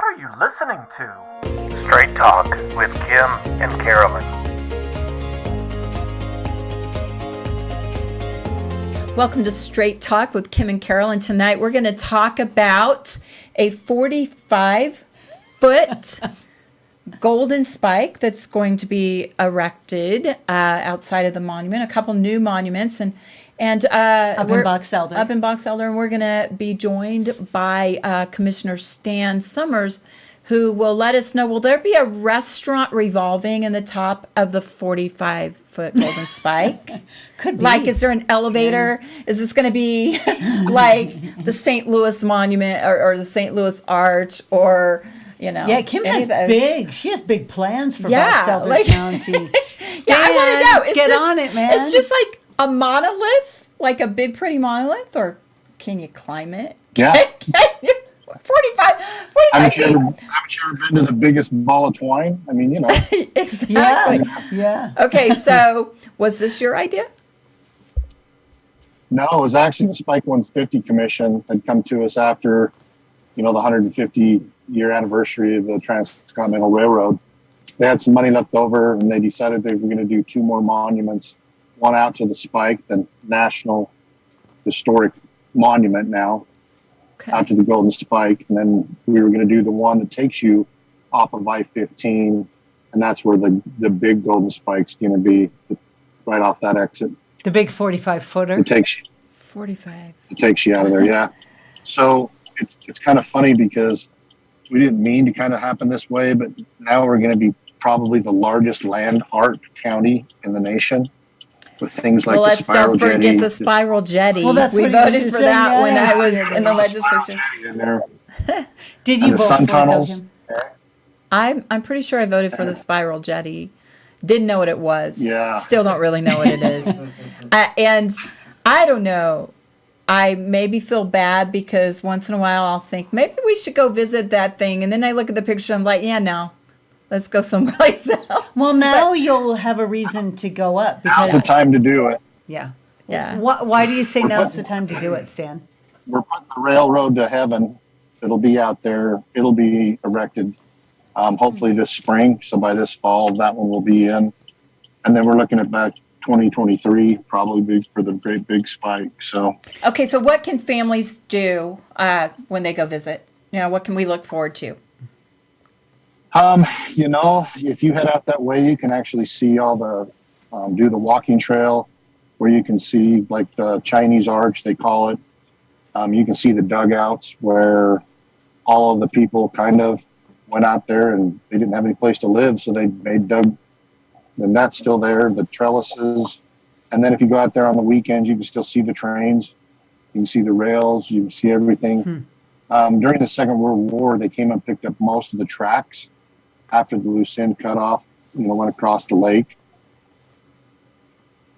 are you listening to? Straight Talk with Kim and Carolyn. Welcome to Straight Talk with Kim and Carolyn. Tonight we're going to talk about a 45-foot golden spike that's going to be erected outside of the monument. A couple new monuments and up in Box Elder. Up in Box Elder, and we're going to be joined by Commissioner Stan Summers, who will let us know, will there be a restaurant revolving in the top of the 45-foot golden spike? Could be. Like, is there an elevator? Yeah. Is this going to be like the St. Louis Monument or the St. Louis Arch or, you know? Yeah, Kim has she has big plans for Box Elder County. Stan, I want to know. Get on it, man. It's just like a monolith, like a big, pretty monolith, or can you climb it? Yeah. Can you? 45 haven't you feet. ever been to the biggest ball of twine? I mean, you know. Exactly. Yeah. Okay, so was this your idea? No, it was actually the Spike 150 Commission had come to us after, the 150-year anniversary of the Transcontinental Railroad. They had some money left over, and they decided they were going to do two more monuments, one out to the Spike, the National Historic Monument now, out to the Golden Spike, and then we were going to do the one that takes you off of I-15, and that's where the big Golden Spike's going to be, right off that exit. The big 45-footer. It takes you 45. It takes you out of there, yeah. So it's kind of funny because we didn't mean to kind of happen this way, but now we're going to be probably the largest land art county in the nation. With things like the spiral jetty. Let's don't forget the spiral jetty. Well, that's we what voted for that yeah, when I was in the spiral legislature. jetty in there. Did you the vote sun for tunnels. it, I'm pretty sure I voted for the spiral jetty. Didn't know what it was. Yeah. Still don't really know what it is. And I don't know. I maybe feel bad because once in a while I'll think maybe we should go visit that thing, and then I look at the picture and I'm like, yeah, no. Let's go someplace else. Well, now you'll have a reason to go up. Now's the time to do it. Yeah. Yeah. Why do you say now's the time to do it, Stan? We're putting the railroad to heaven. It'll be out there. It'll be erected hopefully this spring. So by this fall, that one will be in. And then we're looking at back 2023, probably for the great big spike. So. Okay, so what can families do when they go visit? What can we look forward to? If you head out that way, you can actually see all the, do the walking trail where you can see like the Chinese Arch, they call it. You can see the dugouts where all of the people kind of went out there and they didn't have any place to live. So they dug, and that's still there, the trellises. And then if you go out there on the weekends, you can still see the trains. You can see the rails. You can see everything. During the Second World War, they came and picked up most of the tracks after the loose end cut off, went across the lake.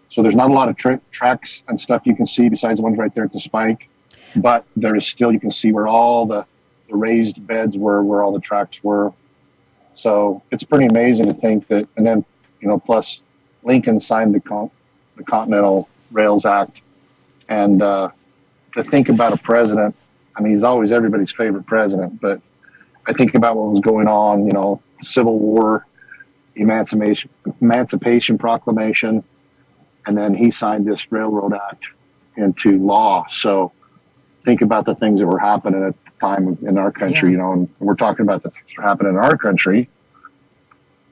So there's not a lot of tracks and stuff you can see besides the ones right there at the spike. But there is still, you can see where all the raised beds were, where all the tracks were. So it's pretty amazing to think that, and then, plus Lincoln signed the Continental Rails Act. And to think about a president, I mean, he's always everybody's favorite president, but I think about what was going on, Civil War, Emancipation Proclamation, and then he signed this Railroad Act into law. So think about the things that were happening at the time in our country, and we're talking about the things that are happening in our country.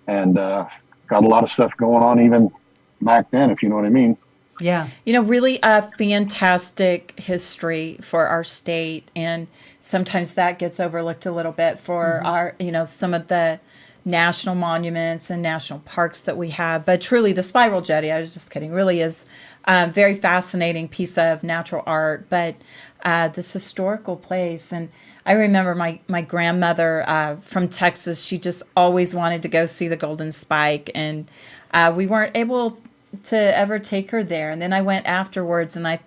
And got a lot of stuff going on even back then, if you know what I mean. Yeah. Really a fantastic history for our state. And sometimes that gets overlooked a little bit for our, some of the national monuments and national parks that we have. But truly, the spiral jetty, I was just kidding, really is a very fascinating piece of natural art. But this historical place, and I remember my grandmother from Texas, she just always wanted to go see the Golden Spike. And we weren't able to ever take her there. And then I went afterwards, and I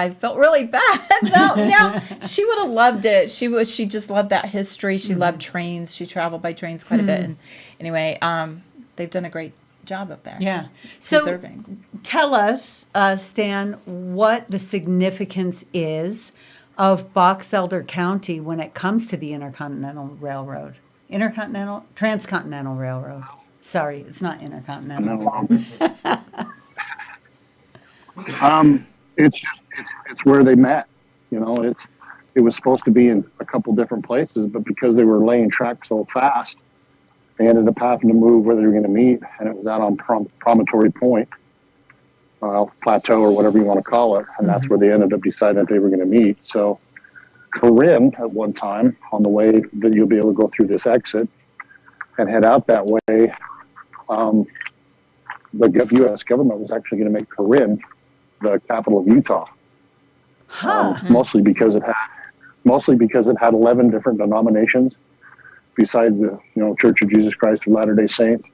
felt really bad. Now she would have loved it. She just loved that history. She loved trains. She traveled by trains quite a bit. And anyway, they've done a great job up there. Yeah. Preserving. So tell us, Stan, what the significance is of Box Elder County when it comes to the Transcontinental Railroad. Sorry, it's not And intercontinental. then, it's where they met. You know, it was supposed to be in a couple different places, but because they were laying tracks so fast, they ended up having to move where they were going to meet, and it was out on Promontory Point, plateau or whatever you want to call it, and that's where they ended up deciding that they were going to meet. So Corinne, at one time, on the way that you'll be able to go through this exit and head out that way, the U.S. government was actually going to make Corinne the capital of Utah, mostly because it had 11 different denominations besides the Church of Jesus Christ of Latter-day Saints,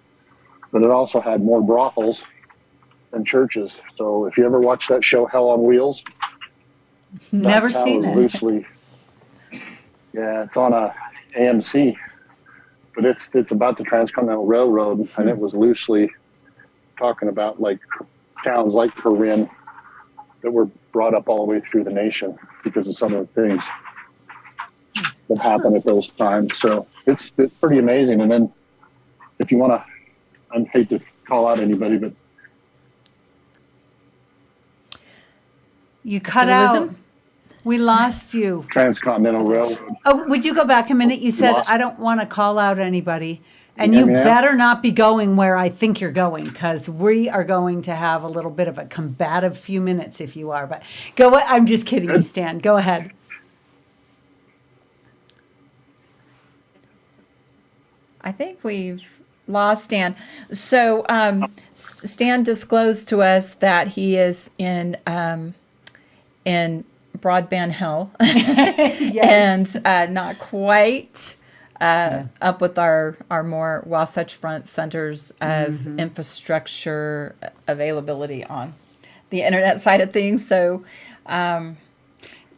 but it also had more brothels than churches. So if you ever watch that show Hell on Wheels, Never that seen was it. loosely, it's on a AMC, but it's about the Transcontinental Railroad, and it was loosely talking about like towns like Corinne that were brought up all the way through the nation because of some of the things that happened at those times. So it's pretty amazing. And then if you want to, I hate to call out anybody, but You cut Did we lose out. him? We lost you. Transcontinental Railroad. Oh, would you go back a minute? You said, lost- I don't want to call out anybody. And You you hear me now? better not be going where I think you're going, because we are going to have a little bit of a combative few minutes if you are. But go. I'm just kidding you, Good. Stan. Go ahead. I think we've lost Stan. So Stan disclosed to us that he is in broadband hell Yes. and not quite up with our more Wasatch Front centers of infrastructure availability on the internet side of things. So are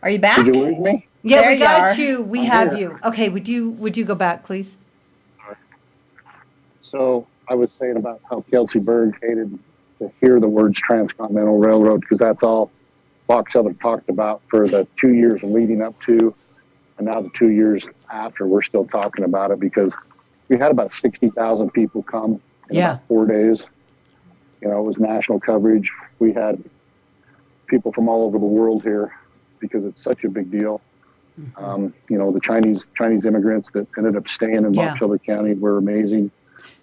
you back? Did you lose me? Yeah, There we you got are. you. We I'm have here. you. Okay, would you go back, please? So I was saying about how Kelsey Berg hated to hear the words Transcontinental Railroad because that's all Box Elder talked about for the 2 years leading up to, and now the 2 years after, we're still talking about it because we had about 60,000 people come in Yeah. about 4 days. It was national coverage. We had people from all over the world here because it's such a big deal. The Chinese immigrants that ended up staying in Box Elder County were amazing,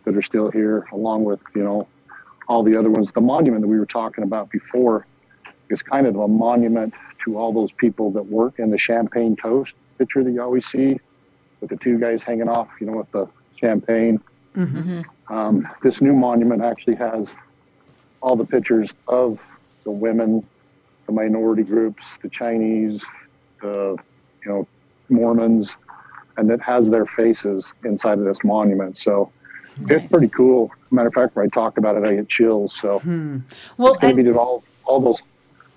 that are still here, along with all the other ones. The monument that we were talking about before is kind of a monument to all those people that work in the champagne toast picture that you always see with the two guys hanging off, with the champagne. This new monument actually has all the pictures of the women, the minority groups, the Chinese, the Mormons, and it has their faces inside of this monument. So it's pretty cool. Matter of fact, when I talk about it, I get chills. So Well, it's going to be all those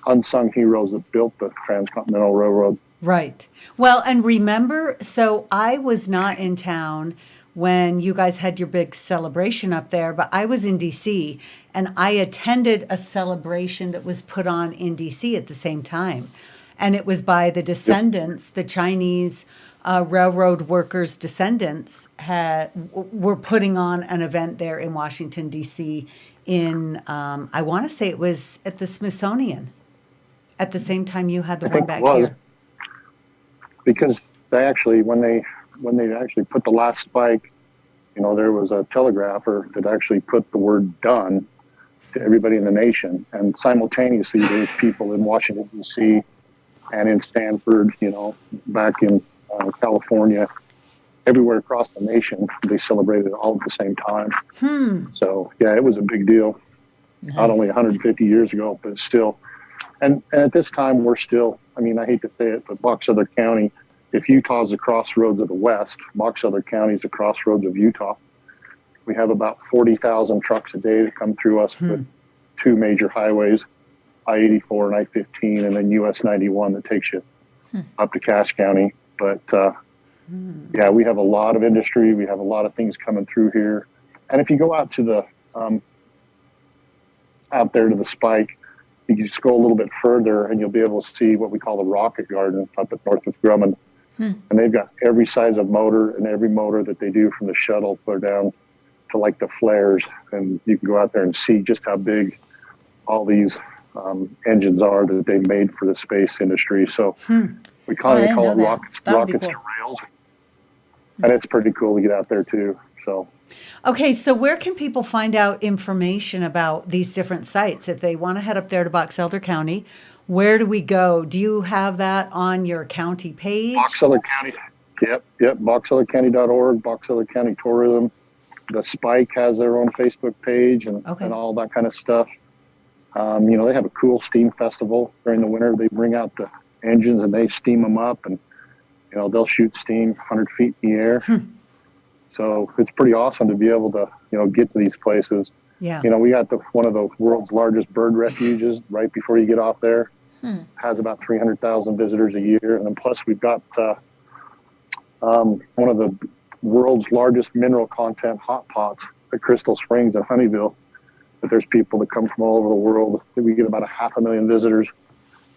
unsung heroes that built the Transcontinental Railroad. right. Well, and remember, so I was not in town when you guys had your big celebration up there, but I was in DC and I attended a celebration that was put on in DC at the same time. And it was by the descendants, the Chinese railroad workers' descendants were putting on an event there in Washington, D.C. in, I want to say it was at the Smithsonian at the same time you had the one back here. Because they actually, when they actually put the last spike, there was a telegrapher that actually put the word done to everybody in the nation. And simultaneously, there's people in Washington, D.C. and in Stanford, back in California, everywhere across the nation, they celebrated it all at the same time. So, yeah, it was a big deal. Nice. Not only 150 years ago, but still. And at this time, we're still, I hate to say it, but Box Elder County, if Utah's the crossroads of the West, Box Elder County is the crossroads of Utah. We have about 40,000 trucks a day that come through us with two major highways, I-84 and I-15, and then US 91 that takes you up to Cache County. But yeah, we have a lot of industry. We have a lot of things coming through here. And if you go out to the out there to the spike, you can just go a little bit further and you'll be able to see what we call the rocket garden up at North Grumman. And they've got every size of motor and every motor that they do from the shuttle clear down to like the flares. And you can go out there and see just how big all these engines are that they made for the space industry. So we call it rockets to rails. And it's pretty cool to get out there too. So. Okay, so where can people find out information about these different sites? If they want to head up there to Box Elder County, where do we go? Do you have that on your county page? Box Elder County. Yep. BoxElderCounty.org, Box Elder County Tourism. The Spike has their own Facebook page and all that kind of stuff. They have a cool steam festival during the winter. They bring out the engines and they steam them up, and they'll shoot steam 100 feet in the air. So it's pretty awesome to be able to get to these places. Yeah. We got one of the world's largest bird refuges right before you get off there. Has about 300,000 visitors a year, and then plus we've got one of the world's largest mineral content hot pots at Crystal Springs in Honeyville. But there's people that come from all over the world. We get about 500,000 visitors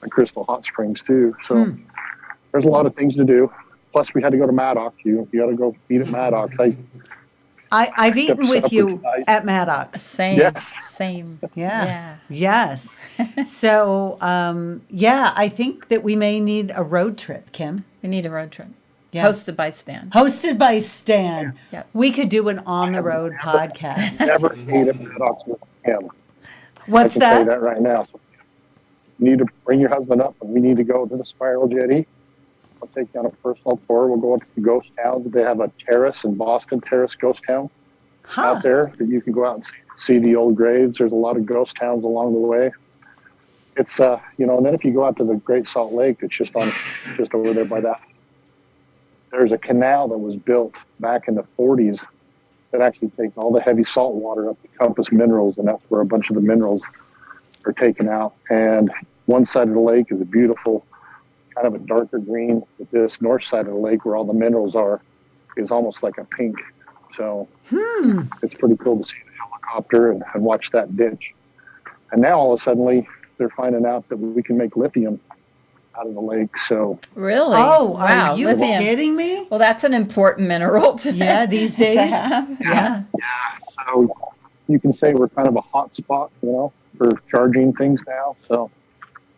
at Crystal Hot Springs too. So there's a lot of things to do. Plus, we had to go to Maddox. You got to go eat at Maddox. I've eaten with you at Maddox. Same. Yes. Same. Yeah. Yes. So, I think that we may need a road trip, Kim. We need a road trip. Yeah. Hosted by Stan. Hosted by Stan. Yeah. We could do an on-the-road podcast. Never ate at Maddox with him. What's I can tell you that? that right now. So you need to bring your husband up, and we need to go to the Spiral Jetty. I'll take you on a personal tour. We'll go up to the ghost towns. They have a terrace in Boston, Terrace Ghost Town out there that you can go out and see the old graves. There's a lot of ghost towns along the way. It's and then if you go out to the Great Salt Lake, it's just over there by that. There's a canal that was built back in the 40s that actually takes all the heavy salt water up to Compass Minerals, and that's where a bunch of the minerals are taken out. And one side of the lake is a beautiful, kind of a darker green, but this north side of the lake where all the minerals are is almost like a pink. So it's pretty cool to see the helicopter and watch that ditch. And now all of a sudden they're finding out that we can make lithium out of the lake. So Really? Oh, wow. are you Lithium. kidding me? Well, that's an important mineral to These days. to have. Yeah. so you can say we're kind of a hot spot, for charging things now. So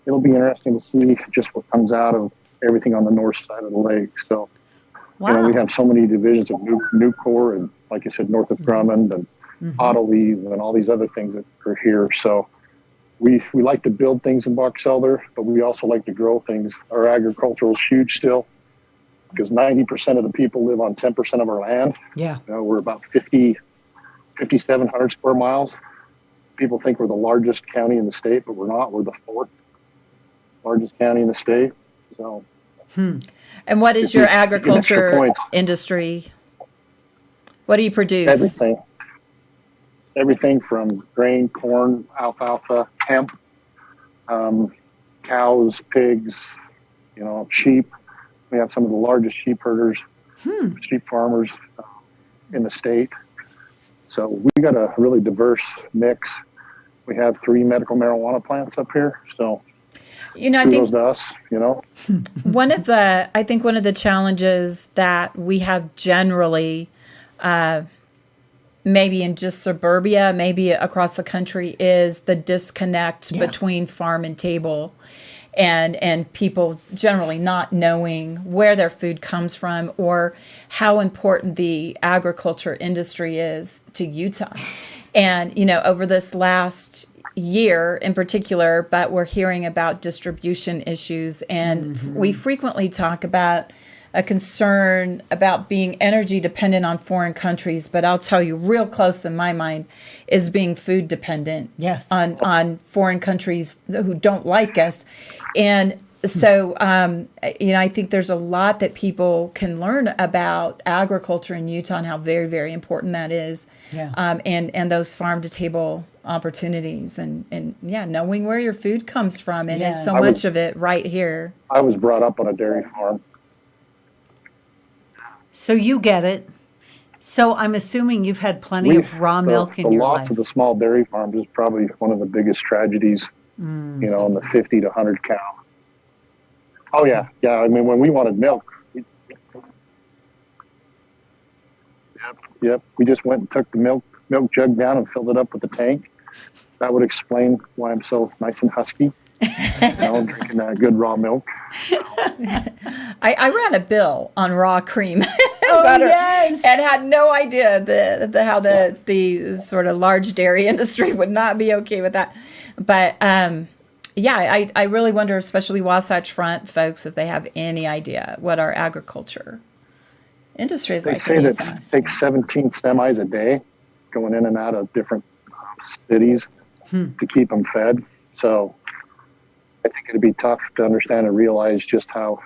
it'll be interesting to see just what comes out of everything on the north side of the lake. So, Wow. we have so many divisions of Nucor and, like you said, North of Drummond and Autoleave and all these other things that are here. So we like to build things in Box Elder, but we also like to grow things. Our agriculture is huge still because 90% of the people live on 10% of our land. Yeah. We're about 5,700 square miles. People think we're the largest county in the state, but we're not. We're the fourth largest county in the state. So, And what is your Extra agriculture points. industry? What do you produce? Everything from grain, corn, alfalfa, hemp, cows, pigs, sheep. We have some of the largest sheep herders, sheep farmers in the state. So we got a really diverse mix. We have 3 medical marijuana plants up here. So I think kudos to us, one of the challenges that we have generally, maybe in just suburbia, maybe across the country, is the disconnect between farm and table, and people generally not knowing where their food comes from or how important the agriculture industry is to Utah. And over this last year in particular, but we're hearing about distribution issues, and we frequently talk about a concern about being energy dependent on foreign countries, but I'll tell you, real close in my mind is being food dependent on foreign countries who don't like us. And so, I think there's a lot that people can learn about agriculture in Utah and how very, very important that is. And those farm to table opportunities and knowing where your food comes from. And it's so much of it right here. I was brought up on a dairy farm. So you get it. So I'm assuming you've had plenty of raw milk in the your loss life. of the small dairy farms is probably one of the biggest tragedies in the 50 to 100 cow. Oh yeah. I mean, when we wanted milk, yep, we just went and took the milk jug down and filled it up with the tank. That would explain why I'm so nice and husky. Drinking that good raw milk. I ran a bill on raw cream Oh, butter yes. and had no idea how the sort of large dairy industry would not be okay with that. But I really wonder, especially Wasatch Front folks, if they have any idea what our agriculture industry is They like. say that it takes 17 semis a day going in and out of different cities to keep them fed. So I think it'd be tough to understand and realize just how,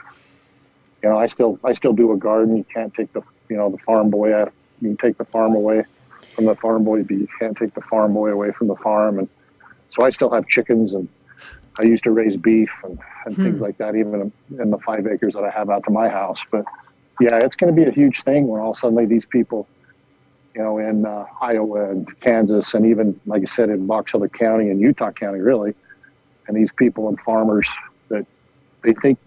I still do a garden. You can't take the farm boy out. You can take the farm away from the farm boy, but you can't take the farm boy away from the farm. And so I still have chickens, and I used to raise beef and things like that, even in the 5 acres that I have out to my house. But yeah, it's going to be a huge thing when all of a sudden these people, in Iowa and Kansas, and even, like I said, in Box Elder County and Utah County, really, and these people and farmers that they think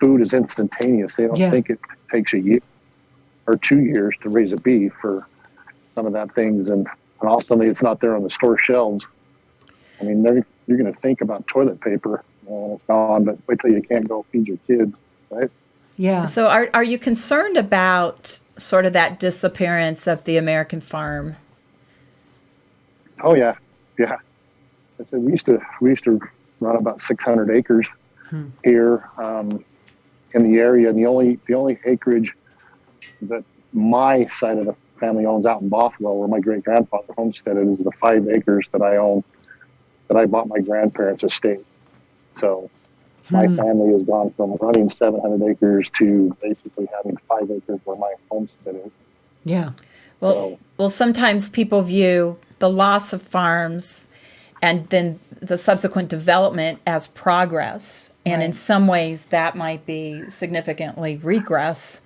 food is instantaneous. They don't think it takes a year or 2 years to raise a beef or some of that things, and also it's not there on the store shelves. I mean, you're going to think about toilet paper when it's gone, but wait till you can't go feed your kids, right? Yeah. So are you concerned about sort of that disappearance of the American farm? Oh yeah. I said we used to run about 600 acres here in the area, and the only acreage that my side of the family owns out in Buffalo, where my great grandfather homesteaded, is the 5 acres that I own, that I bought my grandparents' estate. So my family has gone from running 700 acres to basically having 5 acres where my homestead is. Yeah. Well, sometimes people view the loss of farms and then the subsequent development as progress. And in some ways, that might be significantly regress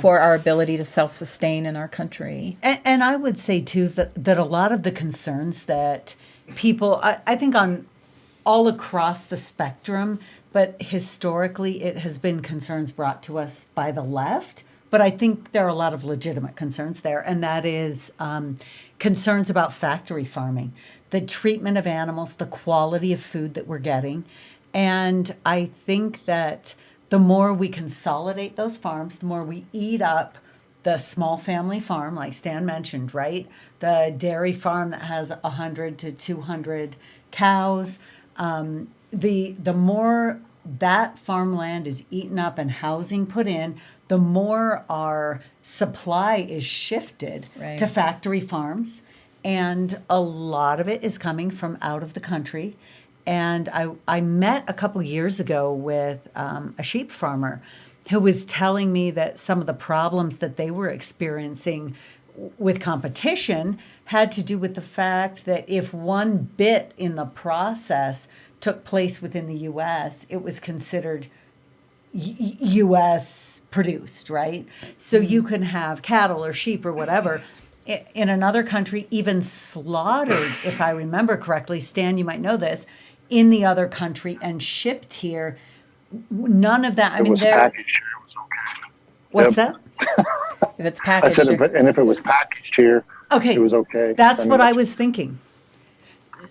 for our ability to self-sustain in our country. And I would say, too, that a lot of the concerns that people, I think on all across the spectrum, but historically it has been concerns brought to us by the left. But I think there are a lot of legitimate concerns there, and that is concerns about factory farming, the treatment of animals, the quality of food that we're getting. And I think that the more we consolidate those farms, the more we eat up the small family farm, like Stan mentioned, right? The dairy farm that has 100 to 200 cows. The more that farmland is eaten up and housing put in, the more our supply is shifted to factory farms. And a lot of it is coming from out of the country. And I met a couple years ago with a sheep farmer who was telling me that some of the problems that they were experiencing with competition had to do with the fact that if one bit in the process took place within the U.S., it was considered U.S. produced, right? So you can have cattle or sheep or whatever in another country, even slaughtered, if I remember correctly, Stan, you might know this, in the other country and shipped here. None of that. I mean, packaged here, it was okay. What's that? If it's I packaged, said, and if it was packaged here, it was okay. That's what I was thinking.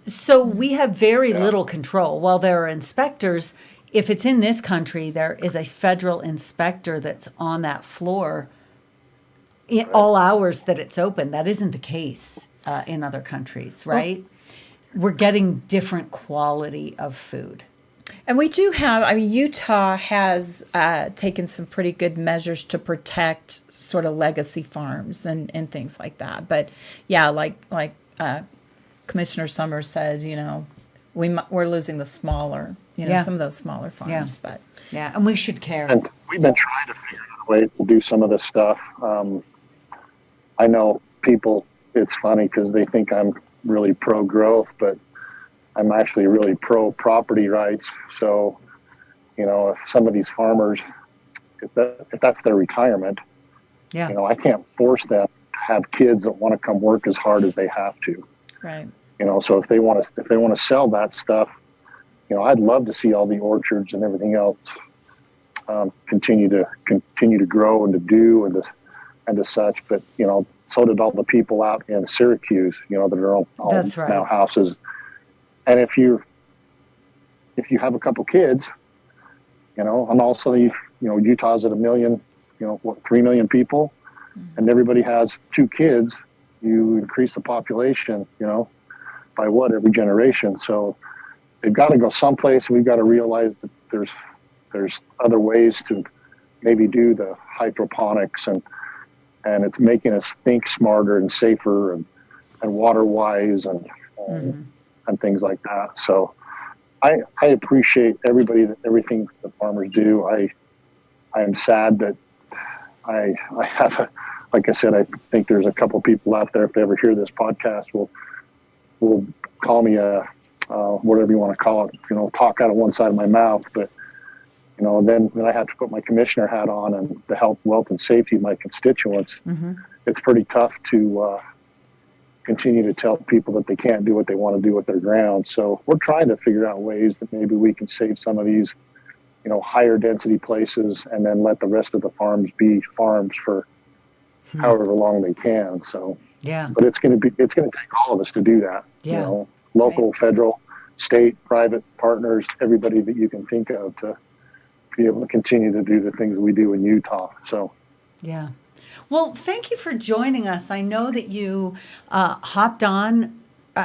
So we have very little control. While there are inspectors, if it's in this country, there is a federal inspector that's on that floor in all hours that it's open. That isn't the case in other countries, right? We're getting different quality of food. and we do have, I mean, Utah has taken some pretty good measures to protect sort of legacy farms and things like that. But yeah, like Commissioner Summers says, you know, we're losing the smaller, some of those smaller farms. But yeah, and we should care. And we've been trying to figure out a way to do some of this stuff. I know people, it's funny because they think I'm really pro-growth, but I'm actually really pro-property rights. So, if some of these farmers, if that's their retirement, I can't force them to have kids that want to come work as hard as they have to. right. So if they want to sell that stuff, I'd love to see all the orchards and everything else continue to grow and to do and to such. But so did all the people out in Syracuse, that are all That's right. now houses. And if you have a couple kids, and also Utah's at 1 million, 3 million people, and everybody has 2 kids, you increase the population, by every generation. So they've got to go someplace. We've got to realize that there's other ways to maybe do the hydroponics, and it's making us think smarter and safer and water wise and things like that. So I appreciate everything the farmers do. I am sad that I have like I said, I think there's a couple people out there, if they ever hear this podcast, will call me whatever you want to call it, talk out of one side of my mouth. But then I have to put my commissioner hat on and the health, wealth, and safety of my constituents. It's pretty tough to continue to tell people that they can't do what they want to do with their ground. So we're trying to figure out ways that maybe we can save some of these, higher density places, and then let the rest of the farms be farms for however long they can. So Yeah. but it's going to take all of us to do that. Yeah. Local, federal, state, private partners, everybody that you can think of to be able to continue to do the things we do in Utah. So, Yeah. Well, thank you for joining us. I know that you hopped on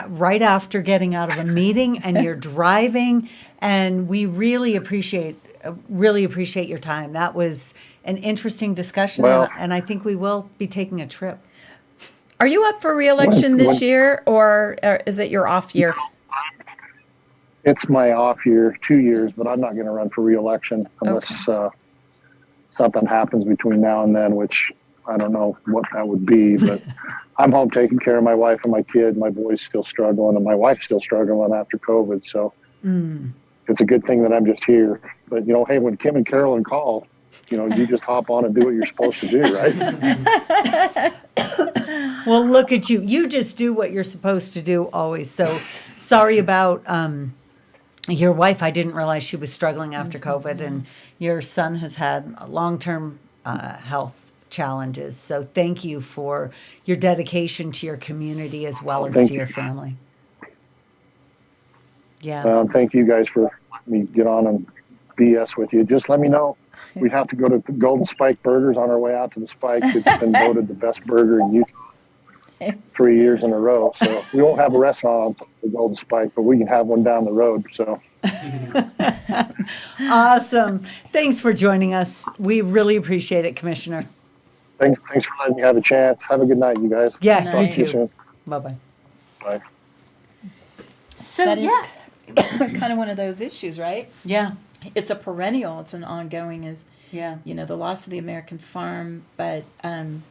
right after getting out of a meeting, and you're driving, and we really appreciate your time. That was an interesting discussion, Well- and I think we will be taking a trip. Are you up for re-election When- this year, or is it your off year? it's my off year, 2 years, but I'm not going to run for re-election unless something happens between now and then, which I don't know what that would be. But I'm home taking care of my wife and my kid. My boy's still struggling, and my wife's still struggling after COVID. So it's a good thing that I'm just here. But, hey, when Kim and Carolyn call, you just hop on and do what you're supposed to do, right? Well, look at you. You just do what you're supposed to do always. So sorry about your wife. I didn't realize she was struggling after COVID, and your son has had long-term health challenges. So thank you for your dedication to your community as well as Thank to you. your family. Yeah. Thank you guys for letting me get on and BS with you. Just let me know. We have to go to the Golden Spike Burgers on our way out to the Spikes. It's been voted the best burger in Utah 3 years in a row. So we won't have a restaurant on the Golden Spike, but we can have one down the road. So Awesome. Thanks for joining us. We really appreciate it, Commissioner. thanks for letting me have a chance. Have a good night, you guys. Yeah, Good you night. See you too. soon. Bye-bye. Bye. So, That is yeah. kind of one of those issues, right? Yeah. It's a perennial. It's an ongoing. Yeah. The loss of the American farm, but and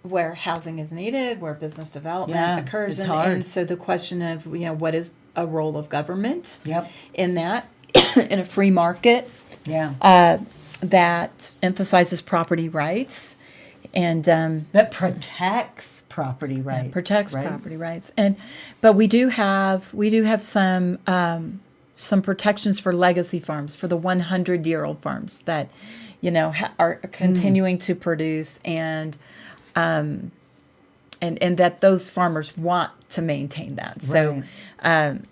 where housing is needed, where business development Yeah, occurs, it's and hard. so the question of what is a role of government Yep. in that in a free market Yeah. that emphasizes property rights and That protects property rights. protects right? property rights, but we do have some protections for legacy farms, for the 100-year-old farms that are continuing to produce and that those farmers want to maintain that. So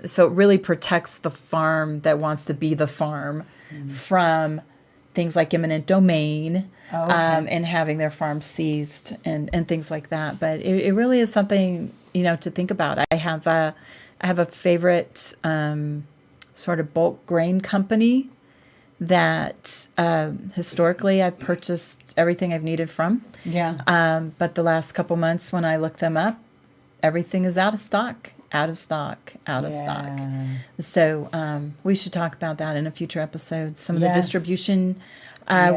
so it really protects the farm that wants to be the farm from things like eminent domain. And having their farm seized and things like that. But it really is something, to think about. I have a favorite sort of bulk grain company that historically I've purchased everything I've needed from. Yeah. But the last couple months when I looked them up, everything is out of stock. So we should talk about that in a future episode. Some of the Yes. distribution.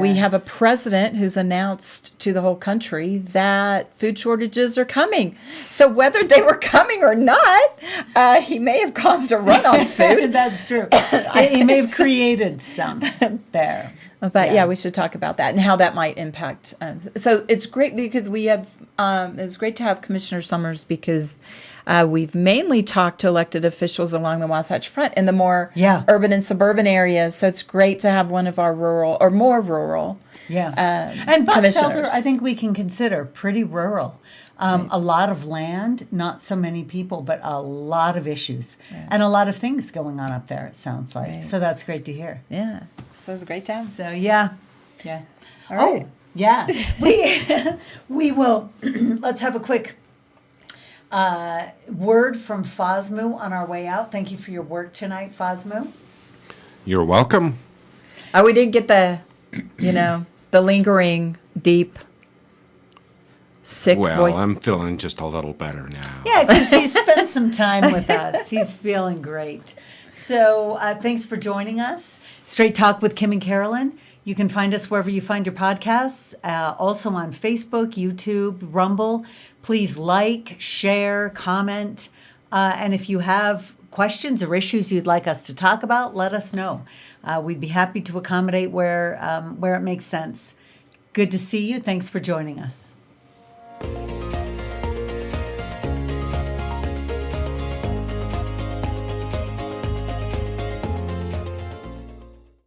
We have a president who's announced to the whole country that food shortages are coming. So whether they were coming or not, he may have caused a run on food. That's true. He may have created some there. But Yeah. yeah, we should talk about that and how that might impact. So it's great because we have. It's great to have Commissioner Summers because we've mainly talked to elected officials along the Wasatch Front in the more Yeah. urban and suburban areas. So it's great to have one of our rural or more rural. Yeah. And Box Elder, commissioners. I think we can consider pretty rural. A lot of land, not so many people, but a lot of issues and a lot of things going on up there, it sounds like. Right. So that's great to hear. Yeah. So it's a great time. So, yeah. Yeah. All right. Oh, yeah. We will, let's have a quick word from Fosmu on our way out. Thank you for your work tonight, Fosmu. You're welcome. Oh, we did get the, the lingering, deep, sick Well, voice. I'm feeling just a little better now. Yeah, because he's spent some time with us. He's feeling great. So thanks for joining us. Straight Talk with Kim and Carolyn. You can find us wherever you find your podcasts, also on Facebook, YouTube, Rumble. Please like, share, comment. And if you have questions or issues you'd like us to talk about, let us know. We'd be happy to accommodate where it makes sense. Good to see you. Thanks for joining us.